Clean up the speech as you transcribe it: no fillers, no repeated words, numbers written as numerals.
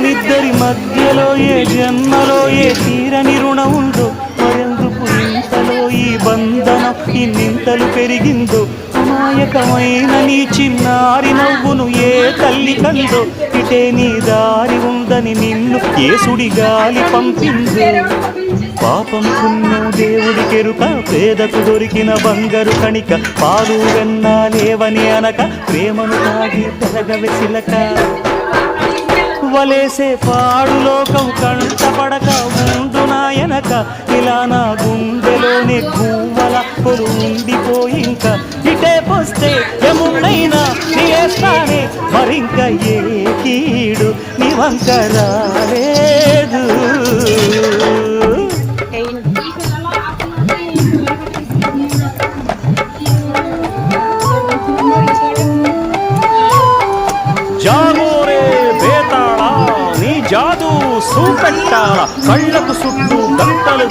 మనిద్దరి మధ్యలో ఏ జన్మలో ఏ తీరని రుణం ఉందో, మరెందుకు ఇంతలో ఈ బంధనం ఇన్నింతలు పెరిగిందో. అమాయకమైన నీ చిన్నారి నవ్వును ఏ తల్లి కందో, ఇటే నీ దారి ఉందని నిన్ను యేసుడి గాలి పంపిందో. పాపం పుణ్యం దేవుడికెరుక, పేదకు దొరికిన బంగారు కణిక, పాలు వెన్నా లేవని అనక ప్రేమను తాగి పెరగవె చిలక. వలేసే పాడు లోకం కంటపడక ఉండు నాయనక, ఇలా నా గుండెలోనే గువ్వల పొలు ఉండిపోయింక. ఇటే పోస్తే ఎముడైనా నీస్తానే, మరింక ఏ కీడు నీ వంక రాలేదు. జాగోరే బేతాళ నీ జాదు సూపెట్టాల, కళ్ళకు చుట్టూ గంటలు